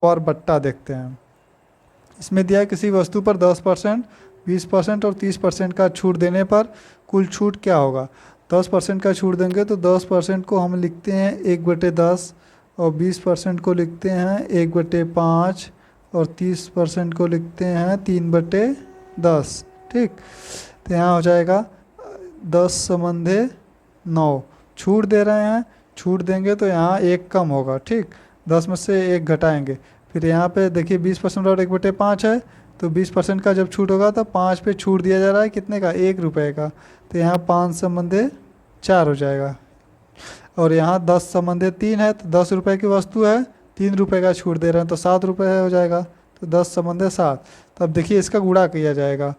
और बट्टा देखते हैं। इसमें दिया है किसी वस्तु पर 10%, 20% और 30% का छूट देने पर कुल छूट क्या होगा। 10% का छूट देंगे तो 10% को हम लिखते हैं 1/10, और 20% को लिखते हैं 1/5, और 30% को लिखते हैं 3/10। ठीक, तो यहाँ हो जाएगा 10/9। छूट दे रहे हैं, छूट देंगे तो यहाँ एक कम होगा। ठीक, 10 में से एक घटाएंगे। फिर यहाँ पे देखिए 20% और 1/5 है, तो 20% का जब छूट होगा तो 5 पे छूट दिया जा रहा है कितने का, 1 रुपये का। तो यहाँ 5/4 हो जाएगा। और यहाँ 10/3 है, तो 10 रुपये की वस्तु है, 3 रुपये का छूट दे रहे हैं तो 7 रुपये हो जाएगा। तो 10/7। तो अब देखिए इसका गुणा किया जाएगा।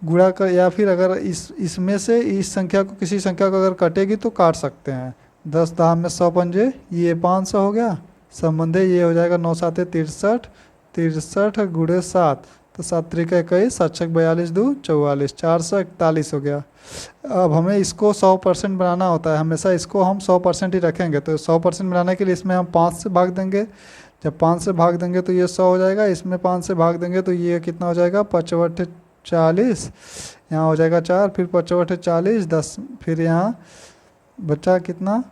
गुणा कर, या फिर अगर इसमें से इस संख्या को, किसी संख्या को अगर कटेगी तो काट सकते हैं। 10 में 100 पंजे, ये 500 हो गया। संबंधे ये हो जाएगा 9 7 63, 63 गुणे 7, तो 7 त्रिक 21, 7 छक 42 2 44, 441 हो गया। अब हमें इसको 100% बनाना होता है, हमेशा इसको हम 100% ही रखेंगे। तो 100% बनाने के लिए इसमें हम 5 से भाग देंगे। जब 5 से भाग देंगे तो ये 100 हो जाएगा, इसमें 5 से भाग देंगे तो ये कितना हो जाएगा, 55 40, यहाँ हो जाएगा 4, फिर 55 40 10, फिर यहाँ बचा कितना,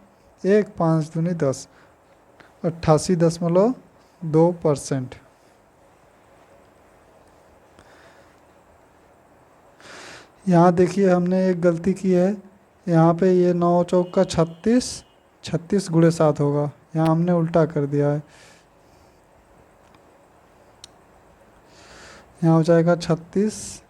1, 5 दूनी 10, 88.2%। यहाँ देखिए हमने एक गलती की है, यहाँ पे ये 9 चौक का 36, 36 गुणे 7 होगा, यहाँ हमने उल्टा कर दिया है। यहाँ हो जाएगा 36,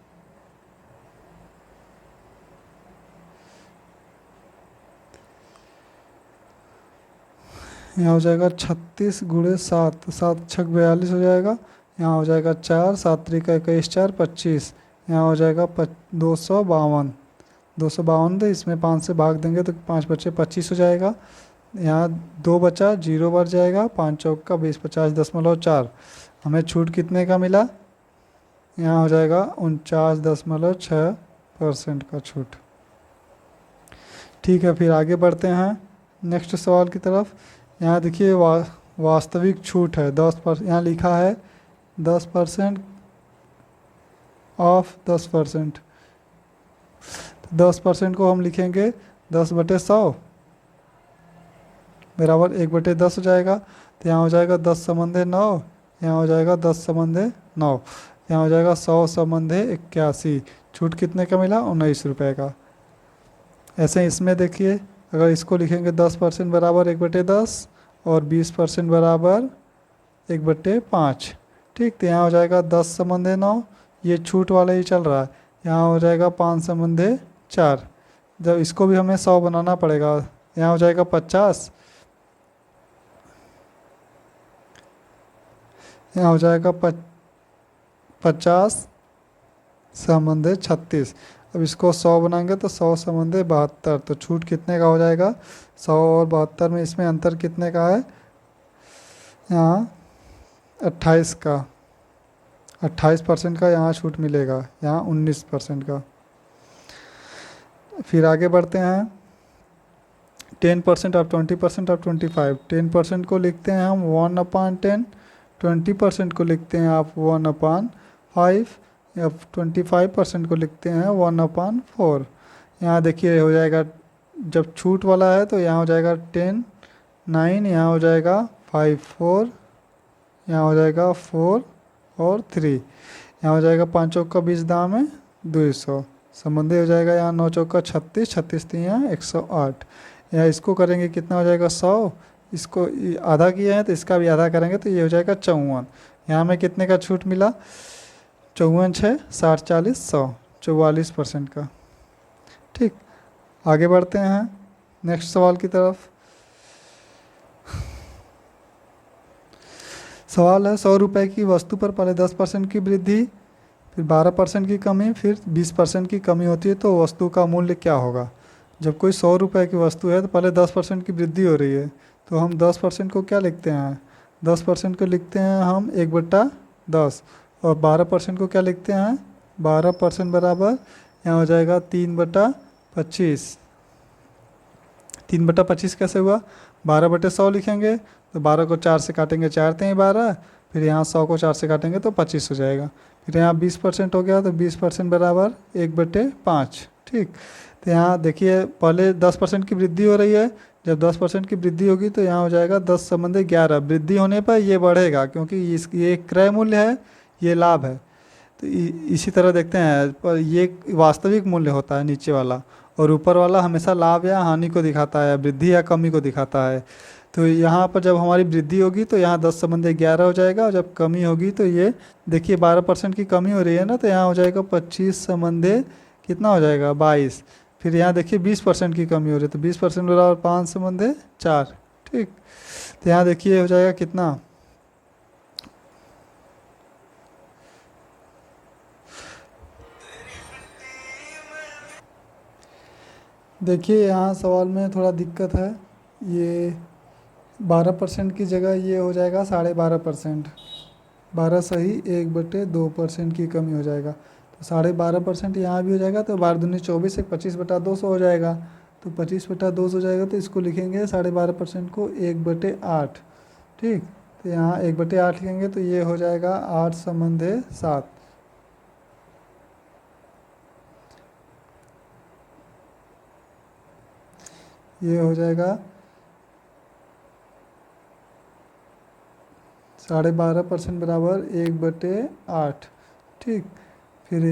यहाँ हो जाएगा 36 गुणे 7, 7 छक 42 हो जाएगा। यहाँ हो जाएगा 4, 7 त्रिक 21 4 25, यहाँ हो जाएगा 252, 252। तो इसमें 5 से भाग देंगे तो 5 बचे 25 हो जाएगा। यहाँ 2 बचा, 0 बढ़ जाएगा, 5 चौक का 20, 50.4। हमें छूट कितने का मिला, यहाँ हो जाएगा 49.6% का छूट। ठीक है, फिर आगे बढ़ते हैं नेक्स्ट सवाल की तरफ। यहाँ देखिए वास्तविक छूट है 10%, यहाँ लिखा है 10% ऑफ 10%। 10% को हम लिखेंगे 10/100 बराबर 1/10 हो जाएगा। तो यहाँ हो जाएगा 10/9, यहाँ हो जाएगा 10/9, यहाँ हो जाएगा 100/81। छूट कितने का मिला, 19 रुपये का। ऐसे इसमें देखिए अगर इसको लिखेंगे 10% बराबर 1/10 और 20% बराबर 1/5। ठीक, तो यहाँ हो जाएगा 10/9, ये छूट वाला ही चल रहा है। यहाँ हो जाएगा 5/4। जब इसको भी हमें 100 बनाना पड़ेगा, यहाँ हो जाएगा 50, यहाँ हो जाएगा 50/36। अब इसको 100 बनाएंगे तो 100/72। तो छूट कितने का हो जाएगा, 100 और 72 में इसमें अंतर कितने का है, यहाँ 28 का, 28% का यहाँ छूट मिलेगा, यहाँ 19% का। फिर आगे बढ़ते हैं। 10% और 20% और 25। 10% को लिखते हैं हम 1/10, 20% को लिखते हैं आप 1/5, या 25% को लिखते हैं 1/4। यहाँ देखिए हो जाएगा, जब छूट वाला है तो यहाँ हो जाएगा 10 9, यहाँ हो जाएगा 5 4, यहाँ हो जाएगा 4 और 3, यहाँ हो जाएगा 5 चौक का 20 दाम है 200। संबंधी हो जाएगा यहाँ 9 चौक का 36, 36 3 यहाँ 108। यहाँ इसको करेंगे कितना हो जाएगा 100, इसको आधा किया है तो इसका भी आधा करेंगे तो ये हो जाएगा 54। यहाँ हमें कितने का छूट मिला, 54 6 60 40 100, 44% का। ठीक, आगे बढ़ते हैं नेक्स्ट सवाल की तरफ। सवाल है 100 रुपये की वस्तु पर पहले 10% की वृद्धि, फिर 12% की कमी, फिर 20% की कमी होती है तो वस्तु का मूल्य क्या होगा। जब कोई 100 रुपये की वस्तु है तो पहले 10% की वृद्धि हो रही है, तो हम 10% को क्या लिखते हैं, 10% को लिखते हैं हम 1/10, और 12% को क्या लिखते हैं, 12% बराबर यहाँ हो जाएगा 3/25। 3/25 कैसे हुआ, 12/100 लिखेंगे तो 12 को 4 से काटेंगे 4 3 12, फिर यहाँ 100 को 4 से काटेंगे तो 25 हो जाएगा। फिर यहाँ 20% हो गया, तो 20% बराबर 1/5। ठीक, तो यहाँ देखिए पहले 10% की वृद्धि हो रही है, जब 10% की वृद्धि होगी तो यहाँ हो जाएगा 10/11। वृद्धि होने पर ये बढ़ेगा क्योंकि ये क्रय मूल्य है, ये लाभ है। तो इसी तरह देखते हैं, पर ये वास्तविक मूल्य होता है नीचे वाला, और ऊपर वाला हमेशा लाभ या हानि को दिखाता है, वृद्धि या कमी को दिखाता है। तो यहाँ पर जब हमारी वृद्धि होगी तो यहाँ 10/11 हो जाएगा, और जब कमी होगी तो ये देखिए 12% की कमी हो रही है ना, तो यहाँ हो जाएगा 25 कितना हो जाएगा 22। फिर यहाँ देखिए 20% की कमी हो रही है, तो 20% बराबर 5/4। ठीक, तो यहाँ देखिए हो जाएगा कितना, देखिए यहाँ सवाल में थोड़ा दिक्कत है। ये 12% की जगह ये हो जाएगा 12.5%। 12 सही 1/2% की कमी हो जाएगा, तो 12.5% यहाँ भी हो जाएगा, तो 12 दूनी 24, 25/200 हो जाएगा। तो 25/200 हो जाएगा, तो इसको लिखेंगे 12.5% को 1/8। ठीक, तो यहाँ 1/8 लिखेंगे तो ये हो जाएगा 8/7। ये हो जाएगा 12.5% बराबर 1/8। ठीक, फिर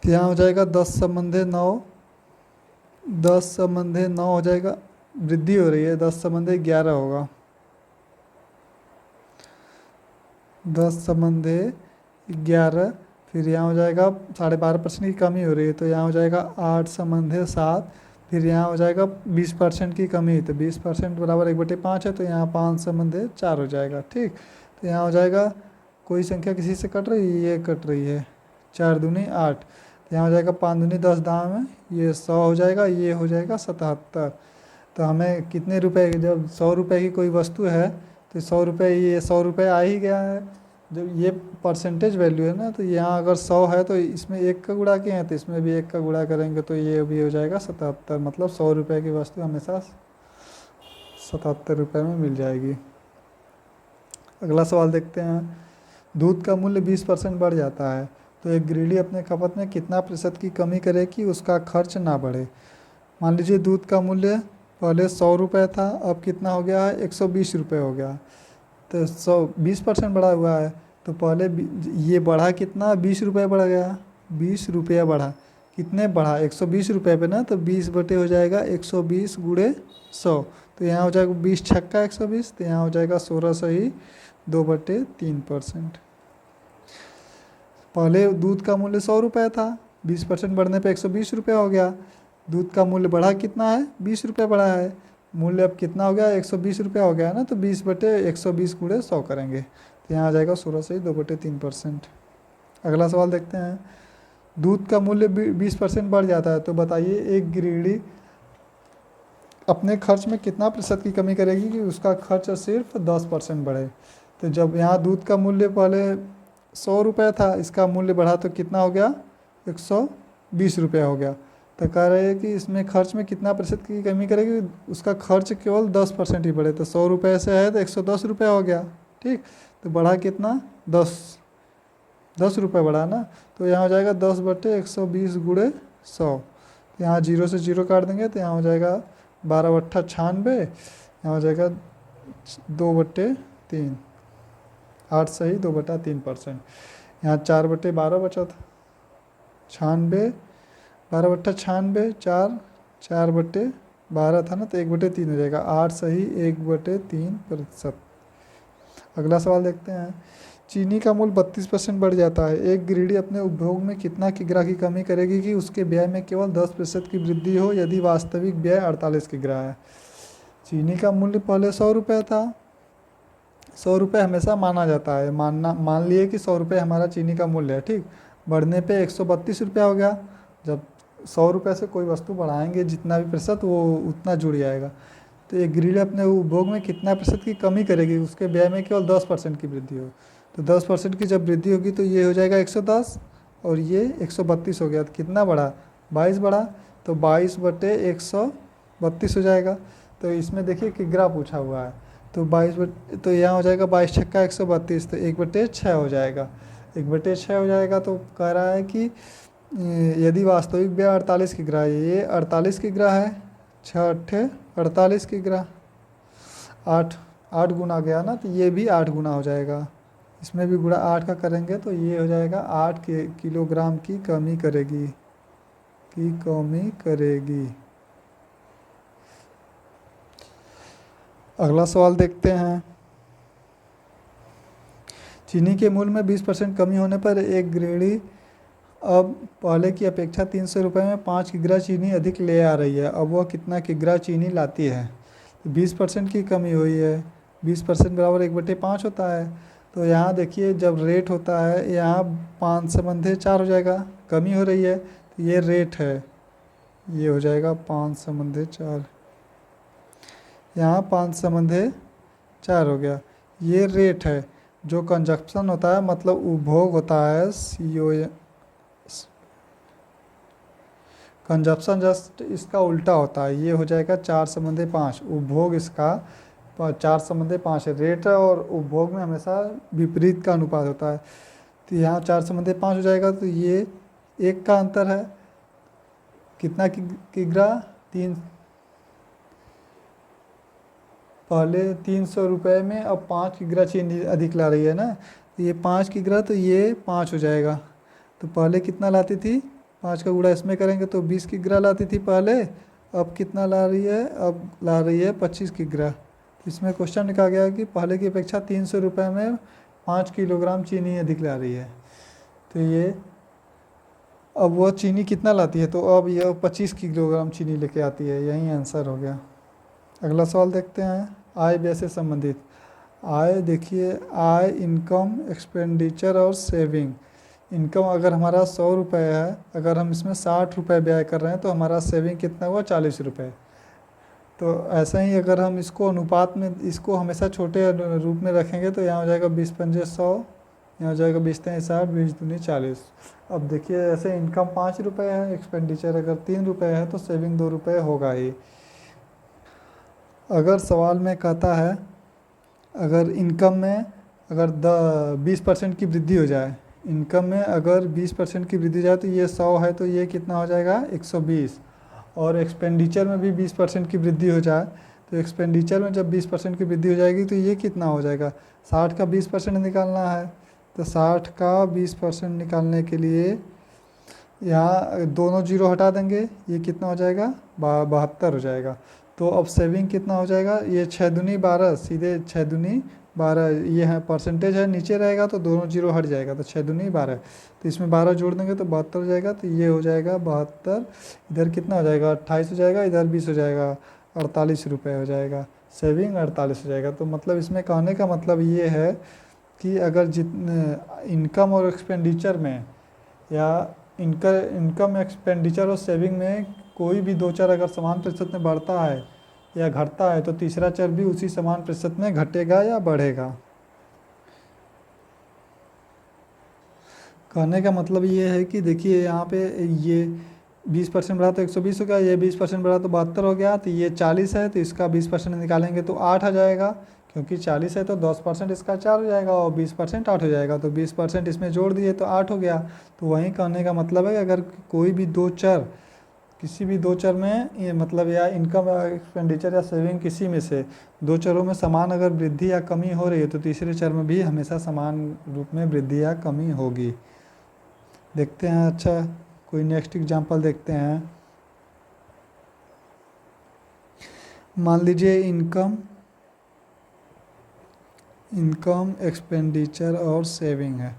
यहाँ हो जाएगा 10/9। 10/9 हो जाएगा, वृद्धि हो रही है, 10/11 होगा। 10/11, फिर यहाँ हो जाएगा 12.5% की कमी हो रही है, तो यहाँ हो जाएगा 8/7। फिर यहाँ हो जाएगा 20% की कमी, तो 20% बराबर 1/5 है, तो यहाँ 5/4 हो जाएगा। ठीक, तो यहाँ हो जाएगा कोई संख्या किसी से कट रही है, ये कट रही है, 4 दूनी 8। तो यहाँ हो जाएगा 5 दूनी 10 दाम में, ये 100 हो जाएगा, ये हो जाएगा 77। तो हमें कितने रुपए, जब 100 रुपये की कोई वस्तु है तो 100 रुपये, ये 100 रुपये आ ही गया है। जब ये परसेंटेज वैल्यू है ना, तो यहाँ अगर 100 है तो इसमें 1 का गुणा किए हैं, तो इसमें भी 1 का गुणा करेंगे तो ये भी हो जाएगा 77। मतलब 100 रुपये की वस्तु हमेशा 77 रुपये में मिल जाएगी। अगला सवाल देखते हैं। दूध का मूल्य 20% बढ़ जाता है, तो एक गृहिणी अपने खपत में कितना प्रतिशत की कमी करे कि उसका खर्च ना बढ़े। मान लीजिए दूध का मूल्य पहले 100 रुपये था, अब कितना हो गया है, 120 रुपये हो गया। तो 20% बढ़ा हुआ है, तो पहले ये बढ़ा कितना, 20 रुपये बढ़ गया, 20 रुपया बढ़ा। कितने बढ़ा, 120 रुपये पे ना, तो 20 बटे हो जाएगा 120 गुणे 100। तो यहाँ हो जाएगा 20 छक्का 120, तो यहाँ हो जाएगा 16 सही 2/3%। पहले दूध का मूल्य 100 रुपये था, 20% बढ़ने पे 120 रुपया हो गया। दूध का मूल्य बढ़ा कितना है, 20 रुपये बढ़ा है। मूल्य अब कितना हो गया, 120 रुपया हो गया ना, तो 20/120 गुणे 100 करेंगे, तो यहाँ आ जाएगा 16 सही 2/3%। अगला सवाल देखते हैं। दूध का मूल्य 20% बढ़ जाता है, तो बताइए एक गृहिणी अपने खर्च में कितना प्रतिशत की कमी करेगी कि उसका खर्च सिर्फ 10% बढ़े। तो जब यहाँ दूध का मूल्य पहले 100 रुपये था, इसका मूल्य बढ़ा तो कितना हो गया, 120 रुपया हो गया। तो कह रहे हैं कि इसमें खर्च में कितना प्रतिशत की कमी करेगी, उसका खर्च केवल 10% ही बढ़े। तो 100 रुपये से है तो 110 रुपया हो गया। ठीक, तो बढ़ा कितना, 10 रुपये बढ़ा ना, तो यहाँ हो जाएगा 10/120 गुणे 100। यहाँ 0 से 0 काट देंगे, तो यहाँ हो जाएगा 12/96, यहाँ हो जाएगा 2/3, 8 सही 2/3%। यहाँ 4/12 बचा था, 96, 12/96, 4/12 था ना, तो 1/3 हो जाएगा, 8 सही 1/3%। अगला सवाल देखते हैं। चीनी का मूल्य 32% बढ़ जाता है, एक गृहिणी अपने उपभोग में कितना किग्रा की कमी करेगी कि उसके व्यय में केवल 10% की वृद्धि हो यदि वास्तविक व्यय 48 किग्रा है। चीनी का मूल्य पहले 100 रुपये था, 100 रुपये हमेशा माना जाता है, मान लिए कि 100 रुपये हमारा चीनी का मूल्य है। ठीक, बढ़ने पे 132 रुपया हो गया। जब 100 रुपये से कोई वस्तु बढ़ाएंगे जितना भी प्रतिशत, वो उतना जुड़ जाएगा। तो एक गृहिणी अपने उपभोग में कितना प्रतिशत की कमी करेगी, उसके व्यय में केवल 10% की वृद्धि हो। तो 10% की जब वृद्धि होगी तो ये हो जाएगा 110 और ये 132 हो गया। तो कितना बढ़ा? 22 बढ़ा, तो 22/132 हो जाएगा। तो इसमें देखिए किग्रा पूछा हुआ है, तो 22 तो यहाँ हो जाएगा 22 छक्का 132, तो 1/6 हो जाएगा। 1/6 हो जाएगा। तो कह रहा है कि यदि वास्तविक व्यय 48 किग्रा है, ये 48 किग्रा है, 6 × 8 = 48 किग्रा, 8 8 गुना गया ना, तो ये भी 8 गुना हो जाएगा। इसमें भी गुणा 8 का करेंगे तो ये हो जाएगा 8 किलोग्राम की कमी करेगी। अगला सवाल देखते हैं। चीनी के मूल्य में 20% कमी होने पर एक गृहिणी अब पहले की अपेक्षा 300 रुपये में 5 किग्रा चीनी अधिक ले आ रही है। अब वह कितना किग्रा चीनी लाती है? 20% की कमी हुई है, 20% बराबर 1/5 होता है। तो यहाँ देखिए जब रेट होता है, यहाँ 5 संबंधे 4 हो जाएगा, कमी हो रही है, तो ये रेट है, ये हो जाएगा 5 संबंधे 4, यहाँ 5 संबंधे 4 हो गया। ये रेट है। जो कंजप्शन होता है मतलब उपभोग होता है, कंजप्शन जस्ट इसका उल्टा होता है, ये हो जाएगा 4/5। उपभोग इसका 4/5 है। रेट और उपभोग में हमेशा विपरीत का अनुपात होता है, तो यहाँ 4/5 हो जाएगा। तो ये 1 का अंतर है, कितना किग्रा? 3, पहले 300 रुपये में अब 5 किग्रा चीनी अधिक ला रही है ना, तो ये 5 किग्रा, तो ये 5 हो जाएगा। तो पहले कितना लाती थी? 5 का गुणा इसमें करेंगे तो 20 किग्रा लाती थी पहले, अब कितना ला रही है? अब ला रही है 25 किग्रा। इसमें क्वेश्चन लिखा गया है कि पहले की अपेक्षा 300 रुपये में 5 किलोग्राम चीनी अधिक ला रही है। तो ये अब वह चीनी कितना लाती है? तो अब यह 25 किलोग्राम चीनी लेके आती है। यही आंसर हो गया। अगला सवाल देखते हैं, आय व्यय से संबंधित। आय देखिए, आय, इनकम, एक्सपेंडिचर और सेविंग। इनकम अगर हमारा 100 रुपये है, अगर हम इसमें 60 रुपये व्यय कर रहे हैं तो हमारा सेविंग कितना हुआ? 40 रुपये। तो ऐसा ही अगर हम इसको अनुपात में, इसको हमेशा छोटे रूप में रखेंगे तो यहाँ हो जाएगा 20×5 100, यहाँ हो जाएगा 20×3 60, 20×2 40। अब देखिए ऐसे इनकम 5 रुपये है, एक्सपेंडिचर अगर 3 रुपये है, तो सेविंग 2 रुपये होगा ही। अगर सवाल में कहता है अगर इनकम में अगर 20% की वृद्धि हो जाए, इनकम में अगर 20% की वृद्धि हो जाए तो ये 100 है, तो ये कितना हो जाएगा? 120। और एक्सपेंडिचर में भी 20% की वृद्धि हो जाए, तो एक्सपेंडिचर में जब 20% की वृद्धि हो जाएगी तो ये कितना हो जाएगा? 60 का 20% निकालना है, तो 60 का 20% निकालने के लिए यहाँ दोनों जीरो हटा देंगे, ये कितना हो जाएगा? 72 हो जाएगा। तो अब सेविंग कितना हो जाएगा? ये 6 दूनी 12, सीधे 6 दूनी 12, ये है परसेंटेज है, नीचे रहेगा तो दोनों जीरो हट जाएगा, तो 6 दूनी 12, तो इसमें 12 जोड़ देंगे तो 72 हो जाएगा। तो ये हो जाएगा 72, इधर कितना हो जाएगा? 28 हो जाएगा, इधर 20 हो जाएगा, 48 रुपये हो जाएगा। सेविंग 48 हो जाएगा। तो मतलब इसमें कहने का मतलब ये है कि अगर जितने इनकम और एक्सपेंडिचर में, या इनकम एक्सपेंडिचर और सेविंग में कोई भी दो चर अगर समान प्रतिशत में बढ़ता है या घटता है, तो तीसरा चर भी उसी समान प्रतिशत में घटेगा या बढ़ेगा। कहने का मतलब ये है कि देखिए यहाँ पे ये 20% बढ़ा तो 120 हो गया, ये 20% बढ़ा तो 72 हो गया, तो ये 40 है तो इसका 20% निकालेंगे तो 8 आ जाएगा, क्योंकि 40 है तो 10% इसका 4 हो जाएगा और 20% 8 हो जाएगा, तो 20% इसमें जोड़ दिए तो 8 हो गया। तो वहीं कहने का मतलब है कि अगर कोई भी दो चर, किसी भी दो चर में ये मतलब या इनकम या एक्सपेंडिचर या सेविंग, किसी में से दो चरों में समान अगर वृद्धि या कमी हो रही है, तो तीसरे चर में भी हमेशा समान रूप में वृद्धि या कमी होगी। देखते हैं, अच्छा कोई नेक्स्ट एग्जांपल देखते हैं। मान लीजिए इनकम एक्सपेंडिचर और सेविंग है।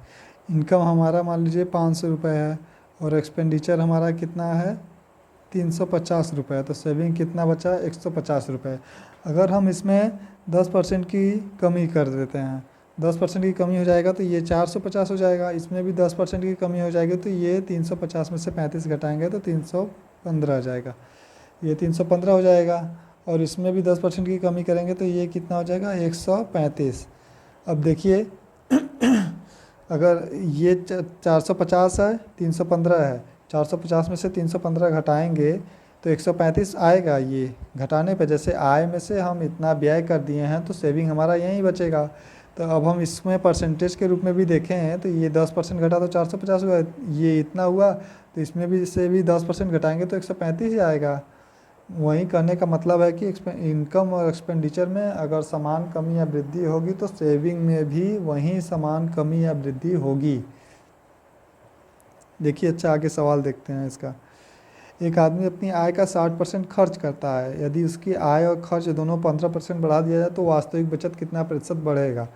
इनकम हमारा मान लीजिए 500 रुपये है और एक्सपेंडिचर हमारा कितना है? 350 रुपये। तो सेविंग कितना बचा? 150 रुपये। अगर हम इसमें 10% की कमी कर देते हैं, 10% की कमी हो जाएगा तो ये 450 हो जाएगा, इसमें भी 10% की कमी हो जाएगी तो ये 350 में से 35 घटाएंगे तो 315 आ जाएगा, ये 315 हो जाएगा। और इसमें भी 10% की कमी करेंगे तो ये कितना हो जाएगा? 135। अब देखिए अगर ये 450 है, 315 है, 450 में से 315 घटाएंगे तो 135 आएगा। ये घटाने पे जैसे आय में से हम इतना व्यय कर दिए हैं तो सेविंग हमारा यहीं बचेगा। तो अब हम इसमें परसेंटेज के रूप में भी देखें तो ये 10% घटा तो 450 हुआ, ये इतना हुआ, तो इसमें भी से भी 10% घटाएंगे तो 135 ही आएगा। वही कहने का मतलब है कि इनकम और एक्सपेंडिचर में अगर समान कमी या वृद्धि होगी तो सेविंग में भी वही समान कमी या वृद्धि होगी। देखिए, अच्छा आगे सवाल देखते हैं इसका। एक आदमी अपनी आय का 60% खर्च करता है, यदि उसकी आय और खर्च दोनों 15% बढ़ा दिया जाए तो वास्तविक बचत कितना प्रतिशत बढ़ेगा।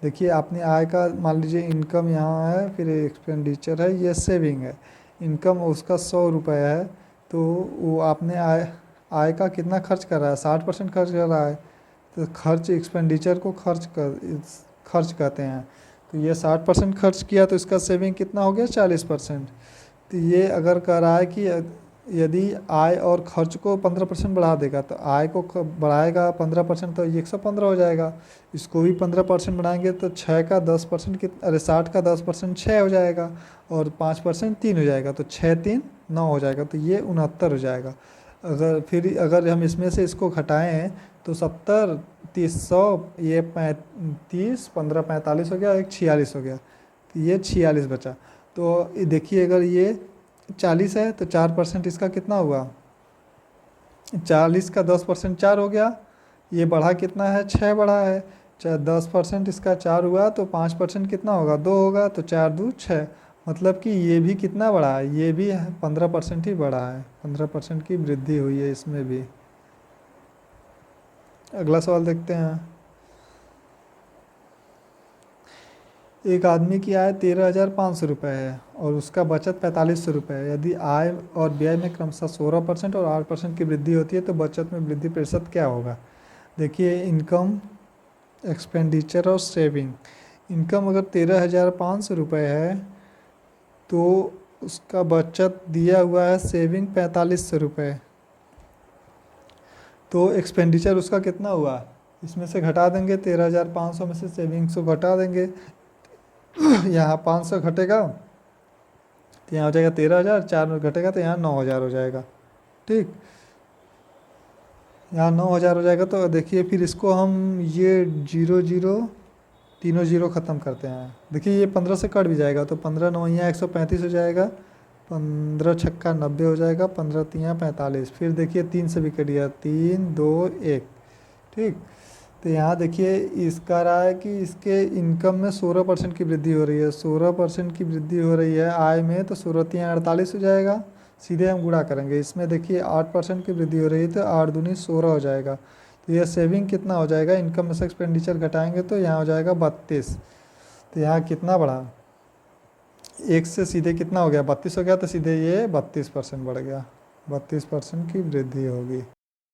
देखिए, अपनी आय का मान लीजिए इनकम यहाँ है, फिर एक्सपेंडिचर है, ये सेविंग है। इनकम उसका 100 रुपये है, तो वो आपने आय का कितना खर्च कर रहा है, 60% खर्च कर रहा है। तो खर्च एक्सपेंडिचर को खर्च कहते हैं। तो ये 60% खर्च किया तो इसका सेविंग कितना हो गया, 40%। तो ये अगर कह रहा है कि यदि आय और खर्च को 15% बढ़ा देगा तो आय को बढ़ाएगा 15%, तो ये 115 हो जाएगा। इसको भी 15% बढ़ाएंगे तो 6 का 10% 60 का 10% 6 हो जाएगा, और 5% 3 हो जाएगा, तो 6 3 9 हो जाएगा, तो ये 69 हो जाएगा। अगर हम इसमें से इसको घटाएं तो 70 30 100, ये 35 15 45 हो गया, एक 46 हो गया, तो ये 46 बचा। तो देखिए, अगर ये 40 है तो 4% इसका कितना हुआ, 40 का 10% 4 हो गया। ये बढ़ा कितना है, 6 बढ़ा है। 10% इसका 4 हुआ तो 5% कितना होगा, 2 होगा, तो 4 2 6। मतलब कि ये भी कितना बढ़ा है, ये भी 15% ही बढ़ा है, 15% की वृद्धि हुई है इसमें भी। अगला सवाल देखते हैं। एक आदमी की आय 13,500 रुपये है और उसका बचत 4,500 रुपये है। यदि आय और व्यय में क्रमशः 16% और 8% की वृद्धि होती है तो बचत में वृद्धि प्रतिशत क्या होगा। देखिए, इनकम, एक्सपेंडिचर और सेविंग। इनकम अगर 13,500 रुपये है तो उसका बचत दिया हुआ है सेविंग 4,500 रुपये। तो एक्सपेंडिचर उसका कितना हुआ, इसमें से घटा देंगे, 13,500 में से सेविंग्स को घटा देंगे। यहाँ 500 घटेगा तो यहाँ हो जाएगा 13,000, 4 में घटेगा तो यहाँ 9,000 हो जाएगा। ठीक, यहाँ 9,000 हो जाएगा। तो देखिए, फिर इसको हम ये 0 0 तीनों 0 ख़त्म करते हैं। देखिए, ये 15 से कट भी जाएगा तो 15 9 यहाँ 135 हो जाएगा, 15 छक्का 90 हो जाएगा, 15 3 45। फिर देखिए 3 से भी कट गया, 3 2 1। ठीक, तो यहाँ देखिए इसका रहा है कि इसके इनकम में 16% की वृद्धि हो रही है, 16% की वृद्धि हो रही है आय में, तो 16 3 48 हो जाएगा। सीधे हम गुणा करेंगे, इसमें देखिए 8% की वृद्धि हो रही है तो 8 दूनी 16 हो जाएगा। तो यह सेविंग कितना हो जाएगा, इनकम में से एक्सपेंडिचर घटाएंगे तो यहाँ हो जाएगा 32। तो यहाँ कितना बढ़ा, एक से सीधे कितना हो गया, 32 हो गया, तो सीधे ये 32% बढ़ गया, 32% की वृद्धि होगी।